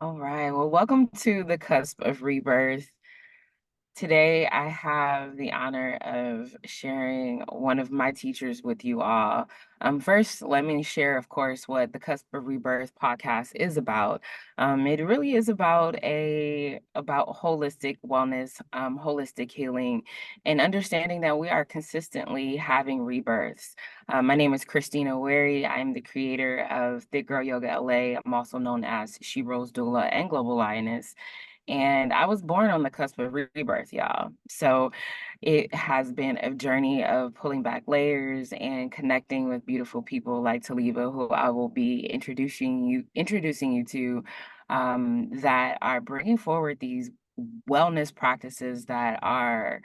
All right. Well, welcome to the Cusp of Rebirth. Today, I have the honor of sharing one of my teachers with you all. First, let me share, of course, what the Cusp of Rebirth podcast is about. It really is about holistic wellness, holistic healing, and understanding that we are consistently having rebirths. My name is Christina Wherry. I am the creator of Thick Girl Yoga LA. I'm also known as She Rose Doula and Global Lioness. And I was born on the cusp of rebirth, y'all. So it has been a journey of pulling back layers and connecting with beautiful people like Talibah, who I will be introducing you to, that are bringing forward these wellness practices that are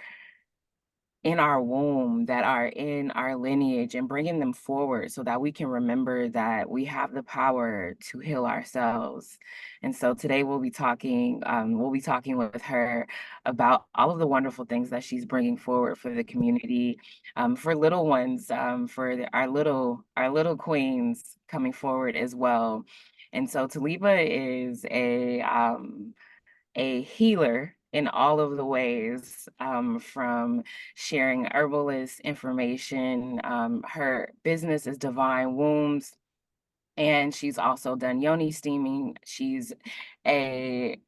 in our womb, that are in our lineage, and bringing them forward so that we can remember that we have the power to heal ourselves. And so today we'll be talking with her about all of the wonderful things that she's bringing forward for the community, for little ones, our little queens coming forward as well. And so Taliba is a healer in all of the ways, from sharing herbalist information. Her business is Divine Wombs, and she's also done yoni steaming. She's a,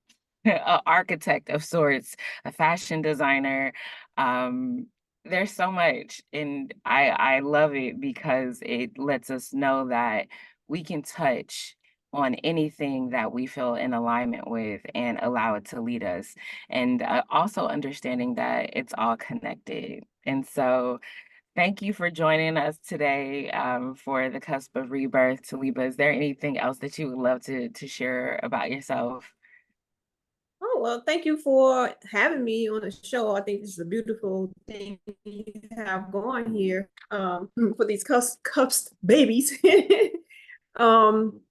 a architect of sorts, a fashion designer. Um, there's so much, and I love it because it lets us know that we can touch on anything that we feel in alignment with and allow it to lead us. And also understanding that it's all connected. And so thank you for joining us today, for the Cusp of Rebirth. Taliba, is there anything else that you would love to share about yourself? Oh, well, thank you for having me on the show. I think this is a beautiful thing you have going here for these cups babies. um,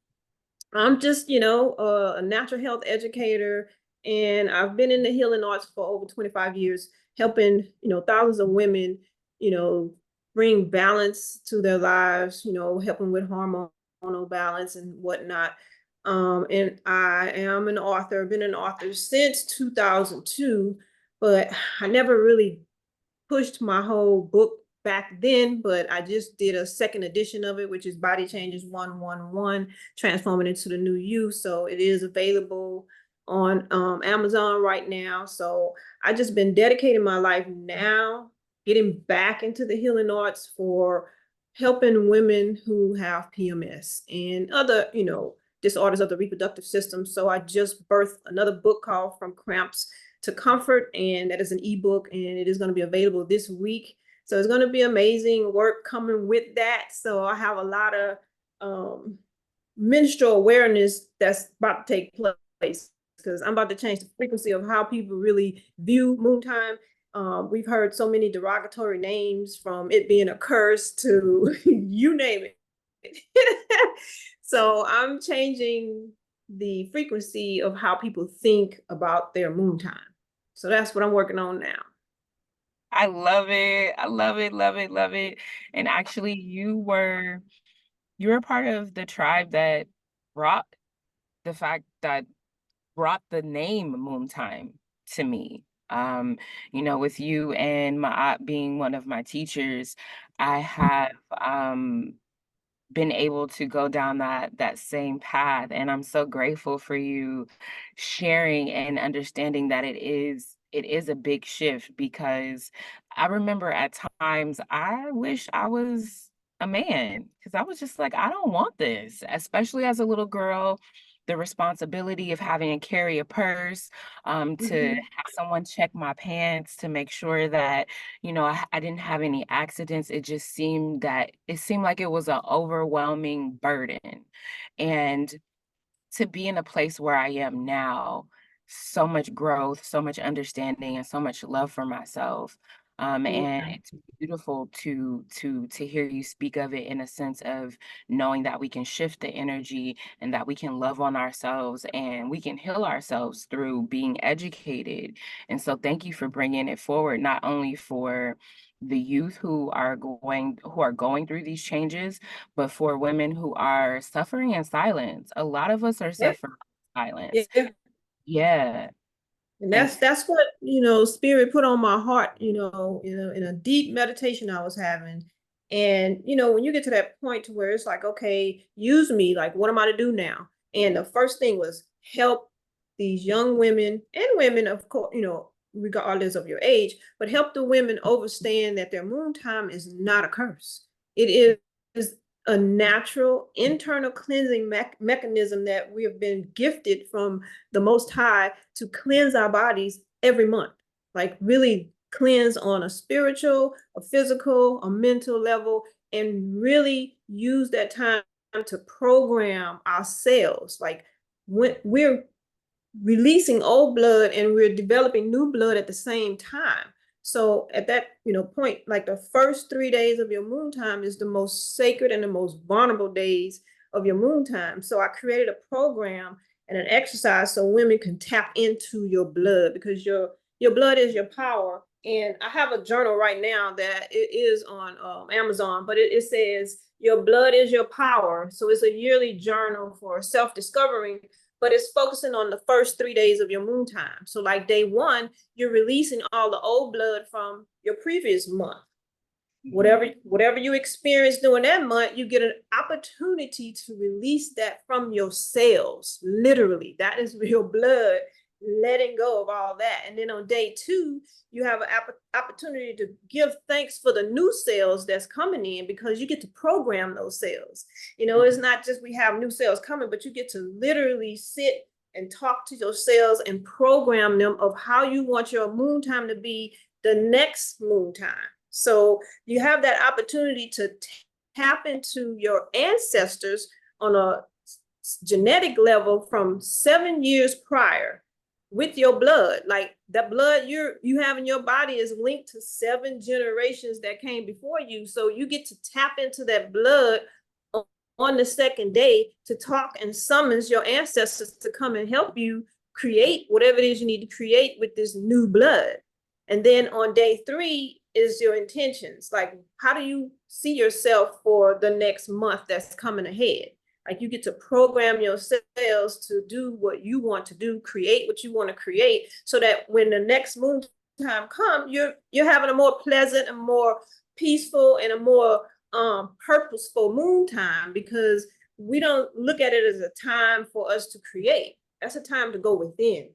I'm just, a natural health educator, and I've been in the healing arts for over 25 years, helping, thousands of women, you know, bring balance to their lives, helping with hormonal balance and whatnot. And I am an author, been an author since 2002, but I never really pushed my whole book back then, but I just did a second edition of it, which is Body Changes 111, Transforming into the New You. So it is available on Amazon right now. So I just been dedicating my life now, getting back into the healing arts for helping women who have PMS and other, disorders of the reproductive system. So I just birthed another book called From Cramps to Comfort, and that is an ebook, and it is going to be available this week. So it's going to be amazing work coming with that. So I have a lot of menstrual awareness that's about to take place, because I'm about to change the frequency of how people really view moon time. We've heard so many derogatory names, from it being a curse to you name it. So I'm changing the frequency of how people think about their moon time. So that's what I'm working on now. I love it. I love it, love it, love it. And actually, you were part of the tribe that brought the fact that brought the name Moon Time to me. With you and my aunt being one of my teachers, I have been able to go down that same path, and I'm so grateful for you sharing and understanding that it is a big shift, because I remember at times I wish I was a man, because I was just like, I don't want this, especially as a little girl. The responsibility of having to carry a purse, to Mm-hmm. have someone check my pants to make sure that I didn't have any accidents. It seemed like it was an overwhelming burden. And to be in a place where I am now, so much growth, so much understanding, and so much love for myself. And Yeah. it's beautiful to hear you speak of it in a sense of knowing that we can shift the energy and that we can love on ourselves and we can heal ourselves through being educated. And so thank you for bringing it forward, not only for the youth who are going through these changes, but for women who are suffering in silence. A lot of us are Yep. suffering silence. Yeah. Yeah. And And that's what, Spirit put on my heart, in a deep meditation I was having. And, when you get to that point to where it's like, okay, use me, like, what am I to do now? And the first thing was help these young women and women, of course, regardless of your age, but help the women understand that their moon time is not a curse. It is a natural internal cleansing mechanism that we have been gifted from the Most High to cleanse our bodies every month, like really cleanse on a spiritual, a physical, a mental level, and really use that time to program ourselves. Like when we're releasing old blood and we're developing new blood at the same time. So at that, point, like the first 3 days of your moon time is the most sacred and the most vulnerable days of your moon time. So I created a program and an exercise so women can tap into your blood, because your blood is your power. And I have a journal right now that it is on Amazon, but it says your blood is your power. So it's a yearly journal for self-discovering, but it's focusing on the first 3 days of your moon time. So like day one, you're releasing all the old blood from your previous month. Whatever you experience during that month, you get an opportunity to release that from your cells. Literally, that is your blood letting go of all that. And then on day two, you have an opportunity to give thanks for the new cells that's coming in, because you get to program those cells. It's not just we have new cells coming, but you get to literally sit and talk to your cells and program them of how you want your moon time to be the next moon time. So you have that opportunity to tap into your ancestors on a genetic level from 7 years prior with your blood. Like the blood you have in your body is linked to 7 generations that came before you. So you get to tap into that blood on the second day to talk and summons your ancestors to come and help you create whatever it is you need to create with this new blood. And then on day 3 is your intentions. Like, how do you see yourself for the next month that's coming ahead? Like, you get to program your cells to do what you want to do, create what you want to create, so that when the next moon time comes, you're having a more pleasant and more peaceful and a more purposeful moon time, because we don't look at it as a time for us to create. That's a time to go within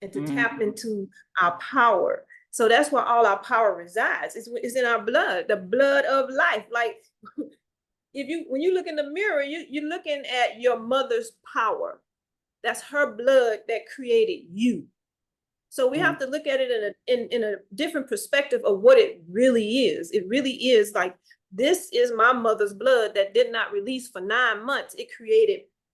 and to tap into our power. So that's where all our power resides. It's in our blood, the blood of life. Like when you look in the mirror, you're looking at your mother's power. That's her blood that created you. So we have to look at it in a different perspective of what it really is. It really is like, this is my mother's blood that did not release for 9 months. It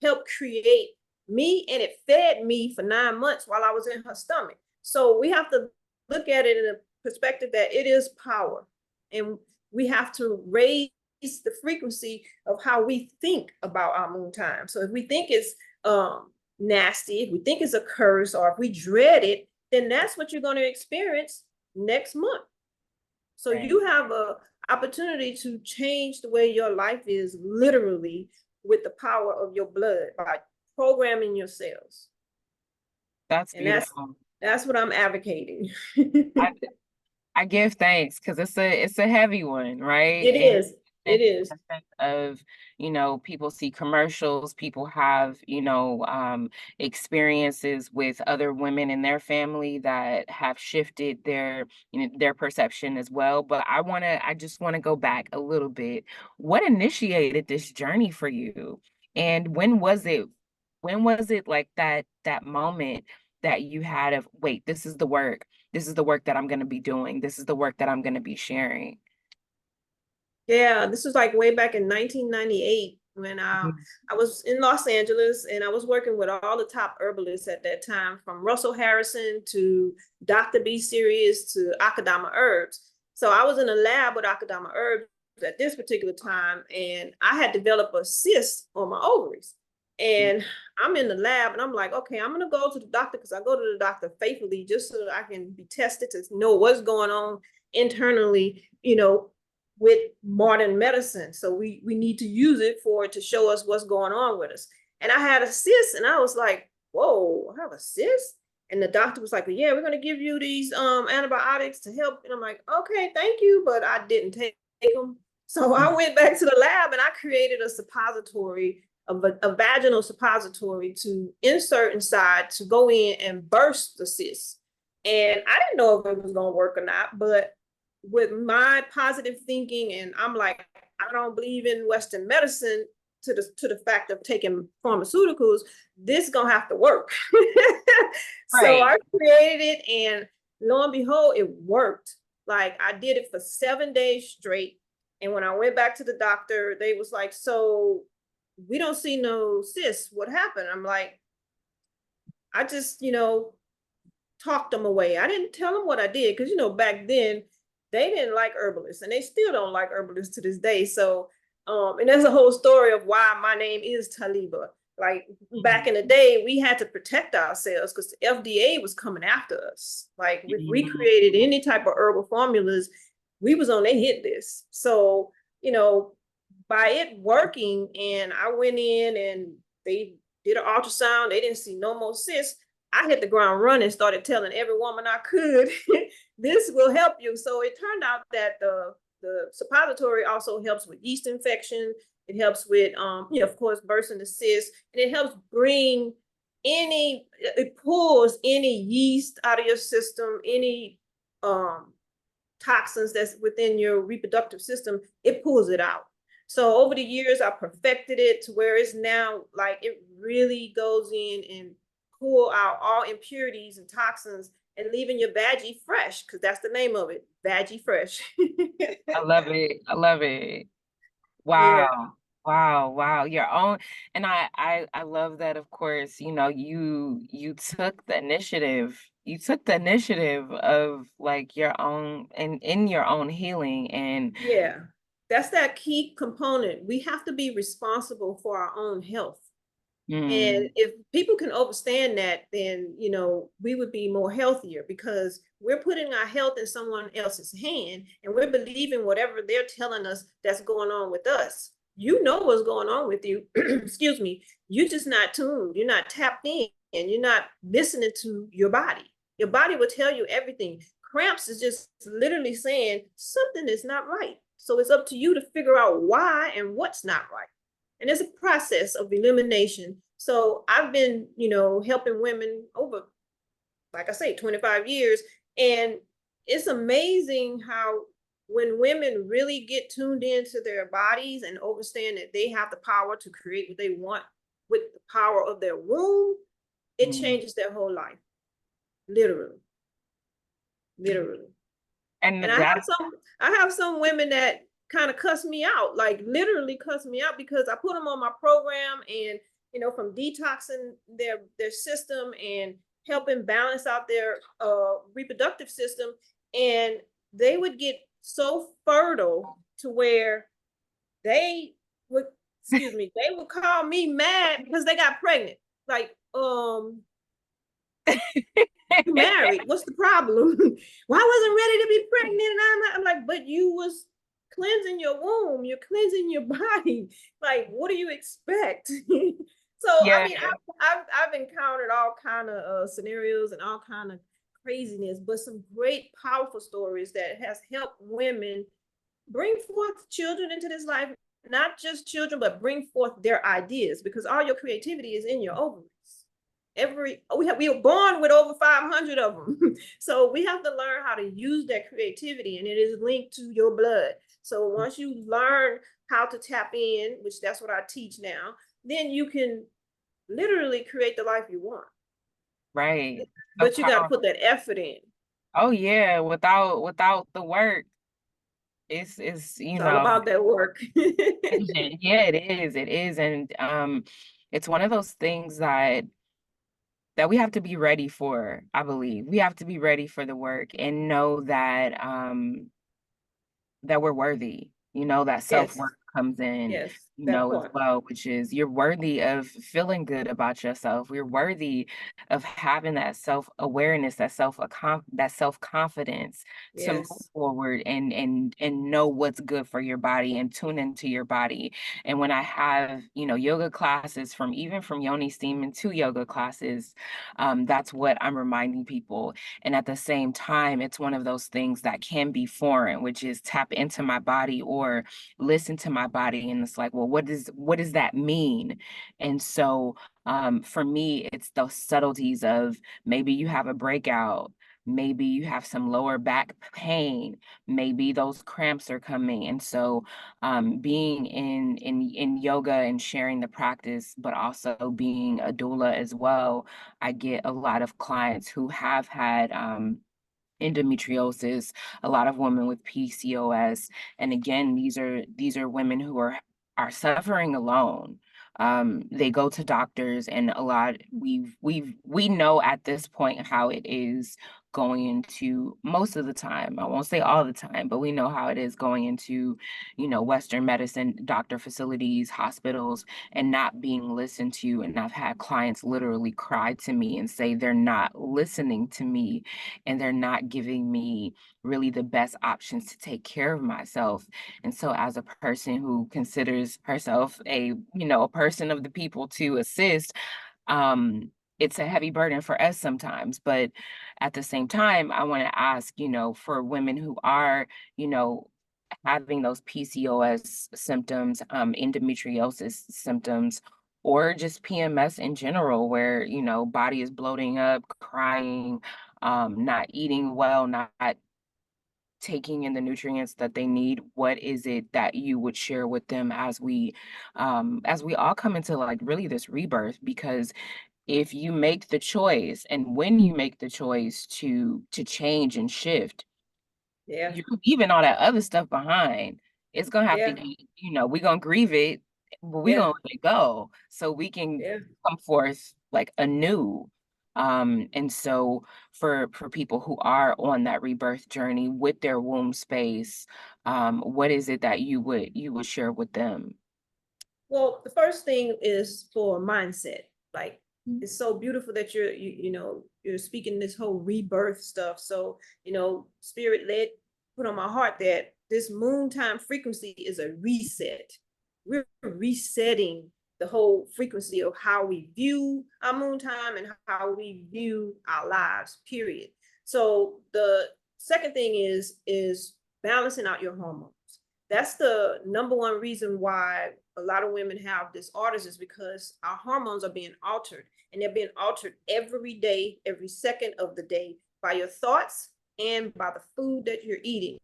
helped create me, and it fed me for 9 months while I was in her stomach. So we have to look at it in a perspective that it is power, and we have to raise the frequency of how we think about our moon time. So if we think it's nasty, if we think it's a curse, or if we dread it, then that's what you're going to experience next month. So you have a opportunity to change the way your life is, literally with the power of your blood, by programming your cells. That's beautiful. That's what I'm advocating. I give thanks, because it's a heavy one, right? It is. It is. Of, people see commercials, people have, experiences with other women in their family that have shifted their perception as well. But I just want to go back a little bit. What initiated this journey for you? And when was it? When was it like that moment that you had of, wait, this is the work. This is the work that I'm going to be doing. This is the work that I'm going to be sharing. Yeah, this was like way back in 1998 when I was in Los Angeles, and I was working with all the top herbalists at that time, from Russell Harrison to Dr. B Series to Akadama Herbs. So I was in a lab with Akadama Herbs at this particular time, and I had developed a cyst on my ovaries. And I'm in the lab, and I'm like, okay, I'm going to go to the doctor, because I go to the doctor faithfully just so that I can be tested to know what's going on internally, with modern medicine. So we need to use it to show us what's going on with us. And I had a cyst, and I was like, whoa, I have a cyst. And the doctor was like, well, yeah, we're going to give you these antibiotics to help. And I'm like, okay, thank you. But I didn't take them. So I went back to the lab and I created a suppository, a vaginal suppository to insert inside to go in and burst the cyst. And I didn't know if it was going to work or not. But with my positive thinking, and I'm like, I don't believe in Western medicine to the fact of taking pharmaceuticals, this is gonna have to work. So Right. I created it, and lo and behold, it worked. Like I did it for 7 days straight. And when I went back to the doctor, they was like, so we don't see no cysts. What happened? I'm like, I just, talked them away. I didn't tell them what I did because, back then they didn't like herbalists and they still don't like herbalists to this day. So, and there's a whole story of why my name is Talibah. Like back in the day, we had to protect ourselves because the FDA was coming after us. Like if we created any type of herbal formulas, we was on their hit list. So, by it working, and I went in and they did an ultrasound, they didn't see no more cysts. I hit the ground running, started telling every woman I could, this will help you. So it turned out that the suppository also helps with yeast infection. It helps with, of course, bursting the cyst, and it helps bring it pulls any yeast out of your system, any toxins that's within your reproductive system, it pulls it out. So over the years, I perfected it to where it's now like it really goes in and pull out all impurities and toxins and leaving your veggie fresh, because that's the name of it, veggie fresh. I love it. I love it. Yeah, Wow. Wow. Wow. Your own. And I love that, of course, you took the initiative. You took the initiative of like your own and in your own healing. And yeah. That's that key component. We have to be responsible for our own health. And mm, if people can understand that, then, we would be more healthier because we're putting our health in someone else's hand and we're believing whatever they're telling us that's going on with us. You know what's going on with you. Excuse me. You're just not tuned. You're not tapped in and you're not listening to your body. Your body will tell you everything. Cramps is just literally saying something is not right. So it's up to you to figure out why and what's not right. And it's a process of elimination. So I've been, helping women over, like I say, 25 years. And it's amazing how when women really get tuned into their bodies and understand that they have the power to create what they want with the power of their womb, it mm. changes their whole life. Literally. Literally. And And that I have some women that kind of cuss me out, like literally cuss me out because I put them on my program and from detoxing their system and helping balance out their reproductive system, and they would get so fertile to where they would, excuse me, they would call me mad because they got pregnant. Like, you married. What's the problem? Well, I wasn't ready to be pregnant. And I'm like, but you was cleansing your womb. You're cleansing your body. Like, what do you expect? So, I yeah. mean, I've encountered all kind of scenarios and all kind of craziness, but some great, powerful stories that has helped women bring forth children into this life. Not just children, but bring forth their ideas because all your creativity is in your ovaries. We were born with over 500 of them. So we have to learn how to use that creativity, and it is linked to your blood. So once you learn how to tap in, which that's what I teach now, then you can literally create the life you want. Right. So But you got to powerful. put that effort in. Oh yeah, without the work, it's It's all about that work. yeah, it is. And it's one of those things that we have to be ready for, I believe. We have to be ready for the work and know that that we're worthy, that Yes. self-worth. comes in, Yes, that as part. well, which is you're worthy of feeling good about yourself. You're worthy of having that self-awareness, that self-confidence to move Yes. forward and know what's good for your body and tune into your body. And when I have, yoga classes from yoni steaming to yoga classes, that's what I'm reminding people. And at the same time, it's one of those things that can be foreign, which is tap into my body or listen to my body. And it's like, well, what does that mean? And so for me, it's those subtleties of maybe you have a breakout. Maybe you have some lower back pain. Maybe those cramps are coming. And so being in yoga and sharing the practice, but also being a doula as well, I get a lot of clients who have had endometriosis, a lot of women with PCOS. And again, these are women who are suffering alone. They go to doctors, and a lot we know at this point how it is going into, most of the time, I won't say all the time, but we know how it is going into, Western medicine, doctor facilities, hospitals, and not being listened to. And I've had clients literally cry to me and say they're not listening to me, and they're not giving me really the best options to take care of myself. And so as a person who considers herself a person of the people to assist, um, it's a heavy burden for us sometimes. But at the same time, I want to ask, for women who are, you know, having those PCOS symptoms, endometriosis symptoms, or just PMS in general, where, body is bloating up, crying, not eating well, not taking in the nutrients that they need. What is it that you would share with them as we all come into like really this rebirth? Because if you make the choice, and when you make the choice to change and shift, Yeah. you're leaving all that other stuff behind. It's gonna have to Yeah. get, we're gonna grieve it, but we're Yeah. gonna let it go so we can Yeah. come forth like anew. And so for people who are on that rebirth journey with their womb space, what is it that you would share with them? Well, the first thing is for mindset. Like, it's so beautiful that you're speaking this whole rebirth stuff. So, spirit led put on my heart that this moon time frequency is a reset. We're resetting the whole frequency of how we view our moon time and how we view our lives, period. So the second thing is balancing out your hormones. That's the number one reason why a lot of women have disorders, is because our hormones are being altered, and they're being altered every day, every second of the day, by your thoughts and by the food that you're eating.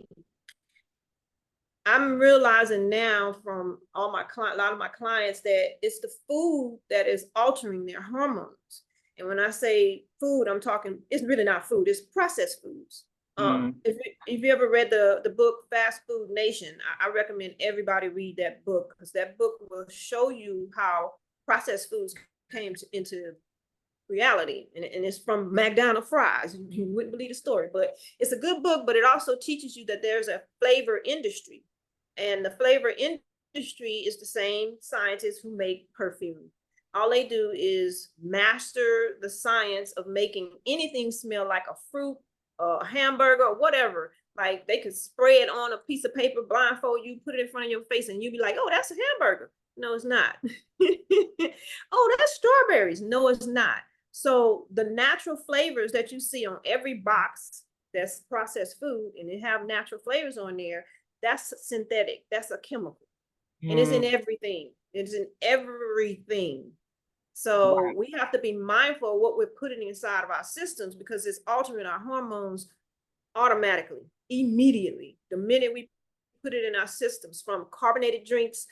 I'm realizing now from a lot of my clients, that it's the food that is altering their hormones. And when I say food, I'm talking, it's really not food, it's processed foods. Mm, If you ever read the book Fast Food Nation, I recommend everybody read that book, because that book will show you how processed foods came into reality. And it's from McDonald's fries. You wouldn't believe the story, but it's a good book. But it also teaches you that there's a flavor industry, and the flavor industry is the same scientists who make perfume. All they do is master the science of making anything smell like a fruit, a hamburger, or whatever. Like, they could spray it on a piece of paper, blindfold you, put it in front of your face, and you'd be like, oh, that's a hamburger. No, it's not. Oh, that's strawberries. No, it's not. So the natural flavors that you see on every box that's processed food, and they have natural flavors on there, that's synthetic. That's a chemical. And it's in mm, everything. It's in everything. wow. So we have to be mindful of what we're putting inside of our systems, because it's altering our hormones automatically, immediately. The minute we put it in our systems, from carbonated drinks.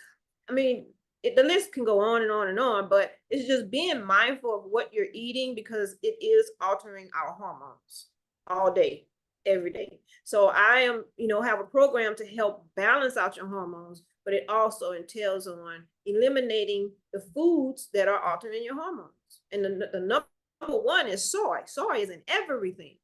I mean, the list can go on and on and on, but it's just being mindful of what you're eating, because it is altering our hormones all day, every day. So I have a program to help balance out your hormones, but it also entails on eliminating the foods that are altering your hormones. And the number one is soy. Soy is in everything.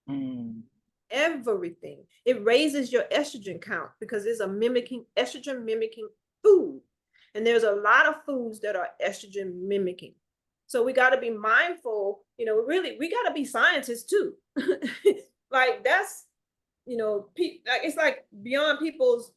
Mm. everything. It raises your estrogen count because it's a estrogen mimicking food. And there's a lot of foods that are estrogen mimicking. So we got to be mindful, really, we got to be scientists too. Like that's, like it's like beyond people's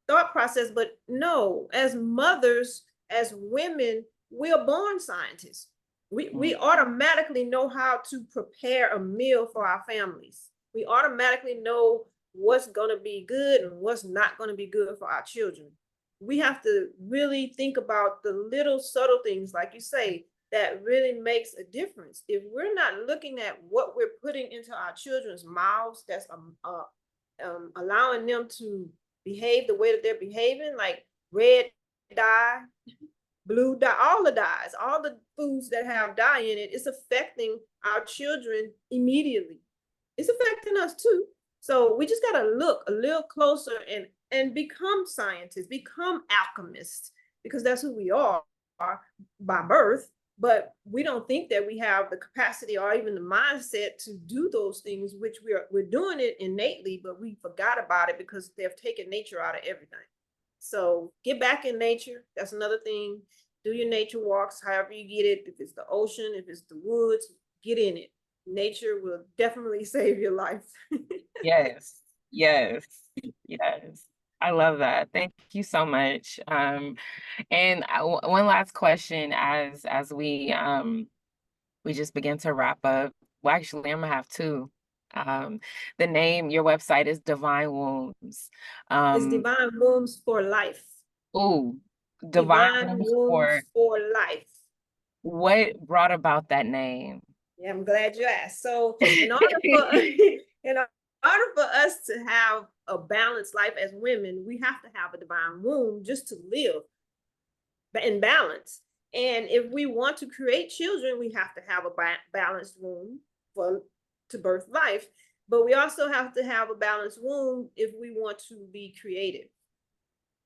thought process, but no, as mothers, as women, we are born scientists. We automatically know how to prepare a meal for our families. We automatically know what's going to be good and what's not going to be good for our children. We have to really think about the little subtle things, like you say, that really makes a difference. If we're not looking at what we're putting into our children's mouths, that's allowing them to behave the way that they're behaving, like red dye, blue dye, all the dyes, all the foods that have dye in it, it's affecting our children immediately. It's affecting us too. So we just got to look a little closer and become scientists, become alchemists, because that's who we are by birth. But we don't think that we have the capacity or even the mindset to do those things, which we're doing it innately, but we forgot about it because they've taken nature out of everything. So get back in nature. That's another thing. Do your nature walks, however you get it. If it's the ocean, if it's the woods, get in it. Nature will definitely save your life. Yes, yes, yes. I love that. Thank you so much. And one last question as we just begin to wrap up. Well, actually, I'm gonna have two. The name, your website is Divine Wombs. It's Um, divine wombs for life. ooh, Divine Divine Wombs for wombs for life. what brought about that name? Yeah, I'm glad you asked. So in order for in order for us to have a balanced life as women, we have to have a divine womb just to live in balance. And if we want to create children, we have to have a balanced womb to birth life. But we also have to have a balanced womb if we want to be creative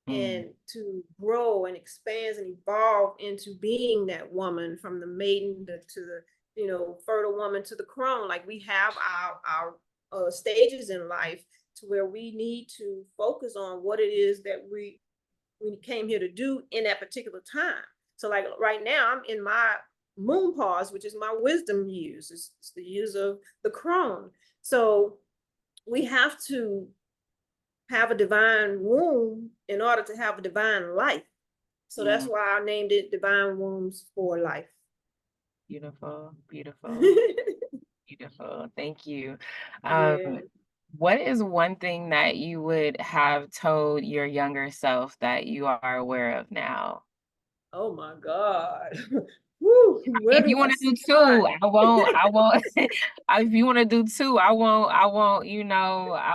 and to grow and expand and evolve into being that woman, from the maiden to the fertile woman to the crone. Like we have our stages in life to where we need to focus on what it is that we came here to do in that particular time. So like right now I'm in my moon pause, which is my wisdom years. It's the years of the crone. So we have to have a divine womb in order to have a divine life. So that's why I named it Divine Wombs for Life. Beautiful, beautiful, beautiful. Thank you. Yeah. What is one thing that you would have told your younger self that you are aware of now? Oh my God. Woo, where If do you I want to do start? two, I won't. If you want to do two, I won't, I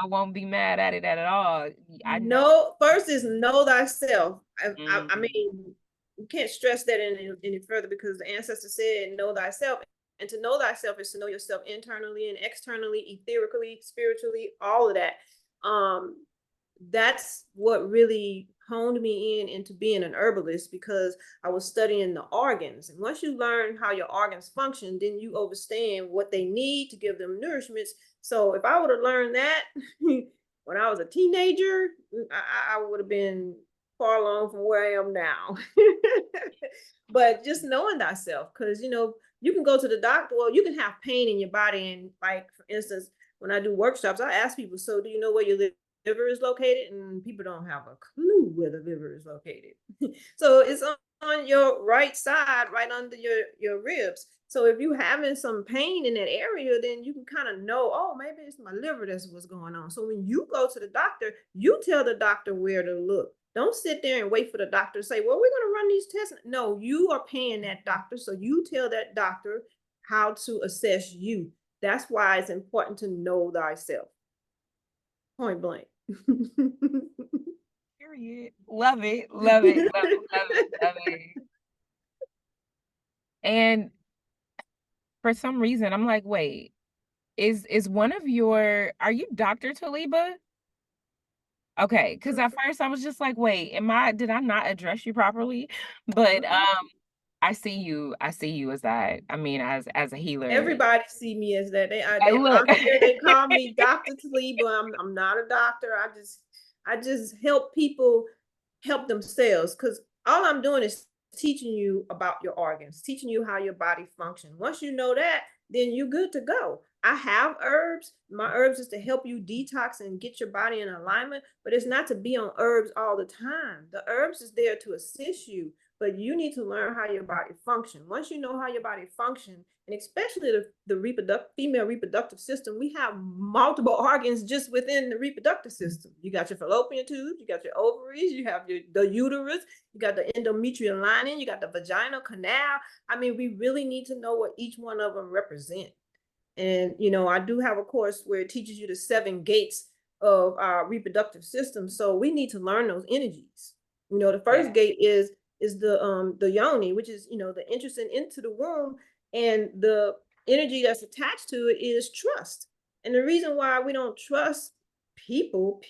won't be mad at it at all. I know. No, first is know thyself. I Mm, mean, you can't stress that any further, because the ancestor said, know thyself. And to know thyself is to know yourself internally and externally, etherically, spiritually, all of that. That's what really honed me into being an herbalist, because I was studying the organs. And once you learn how your organs function, then you understand what they need to give them nourishments. So if I would have learned that when I was a teenager, I would have been far along from where I am now. But just knowing thyself, because you can go to the doctor, well, you can have pain in your body. And like, for instance, when I do workshops, I ask people, so do you know where you live liver is located? And people don't have a clue where the liver is located. So it's on your right side, right under your ribs. So if you're having some pain in that area, then you can kind of know, oh, maybe it's my liver, that's what's going on. So when you go to the doctor, you tell the doctor where to look. Don't sit there and wait for the doctor to say, well, we're going to run these tests. No, you are paying that doctor. So you tell that doctor how to assess you. That's why it's important to know thyself. Point blank. period. Love it, love it, love it, love it, love it. And for some reason, I'm like, wait, is one of your, are you Dr. Talibah? Okay, because at first I was just like, wait, did I not address you properly? But I see you as that. I mean, as a healer. Everybody see me as that. I look. I'm here. They call me Dr. Talibah. I'm not a doctor. I just help people help themselves, because all I'm doing is teaching you about your organs, teaching you how your body functions. Once you know that, then you're good to go. I have herbs. My herbs is to help you detox and get your body in alignment, but it's not to be on herbs all the time. The herbs is there to assist you, but you need to learn how your body function. Once you know how your body function, and especially the female reproductive system, we have multiple organs just within the reproductive system. You got your fallopian tubes, you got your ovaries, you have the uterus, you got the endometrial lining, you got the vaginal canal. I mean, we really need to know what each one of them represent. And, I do have a course where it teaches you the 7 gates of our reproductive system. So we need to learn those energies. The first Yeah. gate is the yoni, which is, the entrance into the womb, and the energy that's attached to it is trust. And the reason why we don't trust people,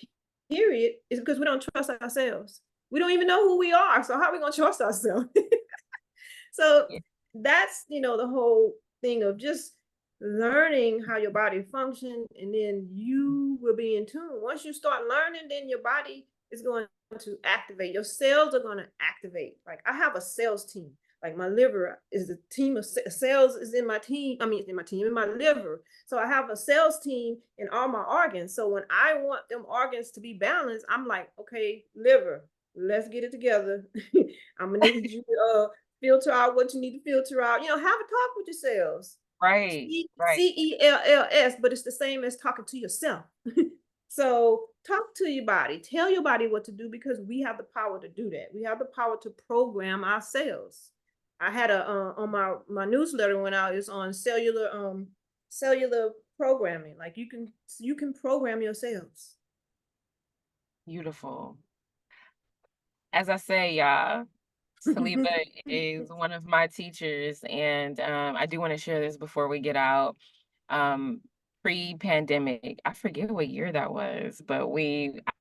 period, is because we don't trust ourselves. We don't even know who we are. So how are we going to trust ourselves? So Yeah. that's, the whole thing of just learning how your body functions, and then you will be in tune. Once you start learning, then your body is going to activate. Your cells are going to activate. Like, I have a sales team. Like, my liver is a team of cells is in my team. I mean, in my liver. So I have a sales team in all my organs. So when I want them organs to be balanced, I'm like, okay, liver, let's get it together. I'm gonna need you to filter out what you need to filter out. Have a talk with yourselves. Right. Right. CELLS, but it's the same as talking to yourself. So talk to your body, tell your body what to do, because we have the power to do that. We have the power to program ourselves. I had a on my newsletter when I was on cellular programming. Like, you can program yourselves. Beautiful. As I say, y'all, Talibah is one of my teachers, and I do want to share this before we get out. Um, Pre-pandemic, I forget what year that was, but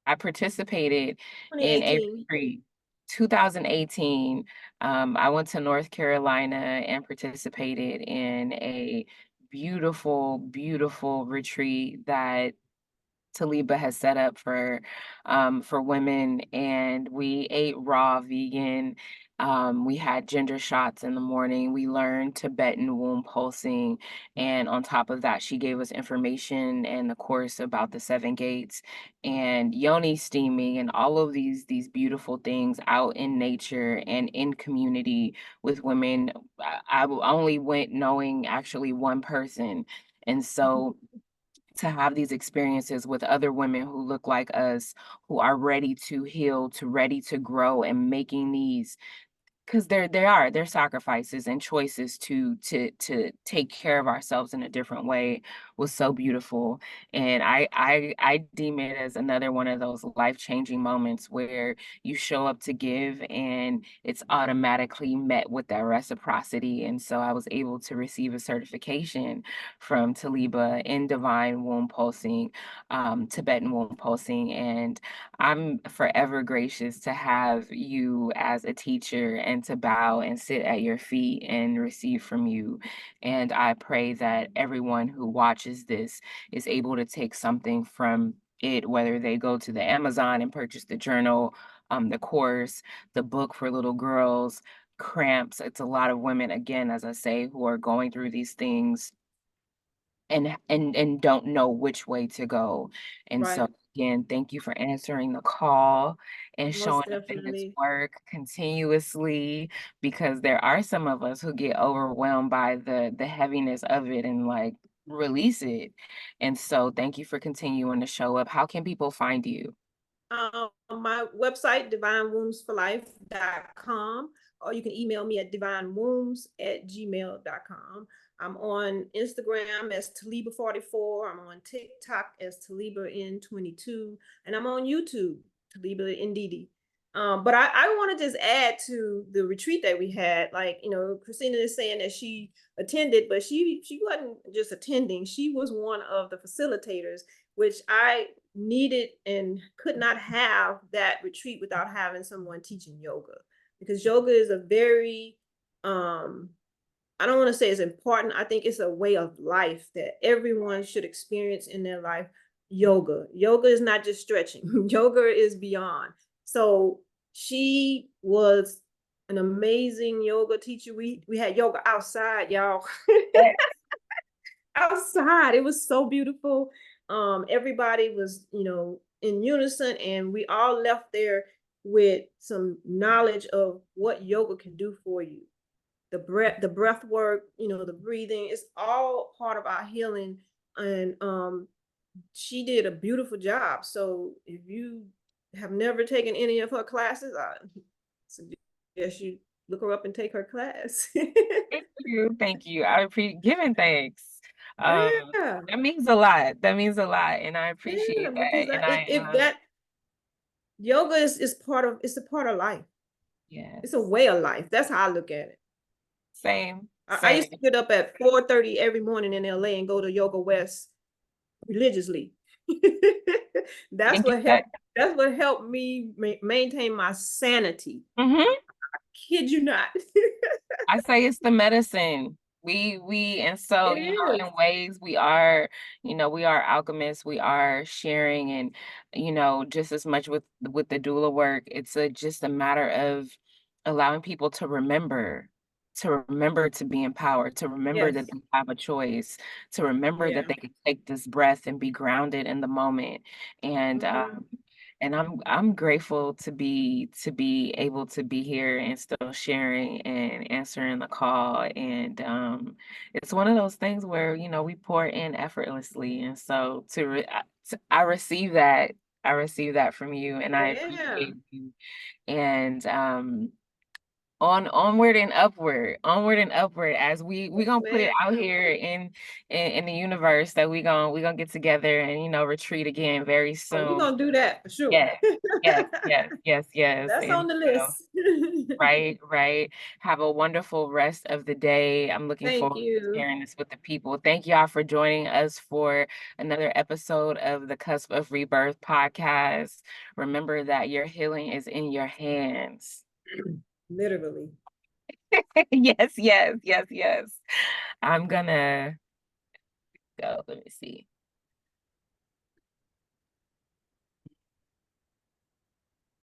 I participated in a 2018. retreat. 2018. I went to North Carolina and participated in a beautiful, beautiful retreat that Talibah has set up for women, and we ate raw vegan. We had gender shots in the morning. We learned Tibetan womb pulsing, and on top of that, she gave us information and the course about the 7 gates and yoni steaming and all of these beautiful things out in nature and in community with women. I only went knowing actually one person, and so to have these experiences with other women who look like us, who are ready to heal, to ready to grow, and making these, because they're sacrifices and choices to take care of ourselves in a different way, was so beautiful. And I deem it as another one of those life-changing moments where you show up to give and it's automatically met with that reciprocity. And so I was able to receive a certification from Talibah in divine womb pulsing, Tibetan womb pulsing, and I'm forever gracious to have you as a teacher and to bow and sit at your feet and receive from you. And I pray that everyone who watches this is able to take something from it, whether they go to the Amazon and purchase the journal, the course, the book for little girls, cramps. It's a lot of women, again, as I say, who are going through these things and don't know which way to go. And so Right. again, thank you for answering the call and Most showing up in this definitely. work continuously, because there are some of us who get overwhelmed by the heaviness of it and like release it. And so thank you for continuing to show up. How can people find you? My website, divinewombsforlife.com, or you can email me at divinewombs@gmail.com. I'm on Instagram as Talibah44. I'm on TikTok as TalibahN22, and I'm on YouTube, Talibah Ndidi. But I want to just add to the retreat that we had. Like, Christina is saying that she attended, but she wasn't just attending. She was one of the facilitators, which I needed and could not have that retreat without having someone teaching yoga, because yoga is a very um I don't want to say it's important. I think it's a way of life that everyone should experience in their life. Yoga is not just stretching. Yoga is beyond. So she was an amazing yoga teacher. We had yoga outside, y'all. Yes. Outside. It was so beautiful. Everybody was, in unison, and we all left there with some knowledge of what yoga can do for you. The breath work, the breathing, it's all part of our healing. And she did a beautiful job. So if you have never taken any of her classes, I suggest you look her up and take her class. Thank you. Thank you. I appreciate giving thanks. Um, Yeah, that means a lot. That means a lot. And I yeah, appreciate because that. And if that yoga is part of, it's a part of life. It's a yes, way of life. That's how I look at it. same, I used to same. get up at 4:30 every morning in LA and go to Yoga West religiously. that's And get what that. helped. That's what helped me maintain my sanity. Mhm. Kid you not. I say it's the medicine. And so, It is. in ways we are alchemists, we are sharing and, just as much with the doula work, it's just a matter of allowing people to remember to be empowered, to remember that Yes. they have a choice, to remember that Yeah. they can take this breath and be grounded in the moment. And Mm-hmm. and I'm grateful to be able to be here and still sharing and answering the call. And it's one of those things where, we pour in effortlessly. And so I receive that. I receive that from you and I Yeah. appreciate you. And onward and upward as we Yes, gonna put it man. out here in the universe that we gonna get together and retreat again very Oh, we're soon. gonna do that for sure. Yes, yes, yes, yes, yes. That's on And the so, list. right, right. Have a wonderful rest of the day. I'm looking Thank forward to you. sharing this with the people. Thank y'all for joining us for another episode of the Cusp of Rebirth podcast. Remember that your healing is in your hands. Literally. Yes, yes, yes, yes. I'm gonna go. Let me see.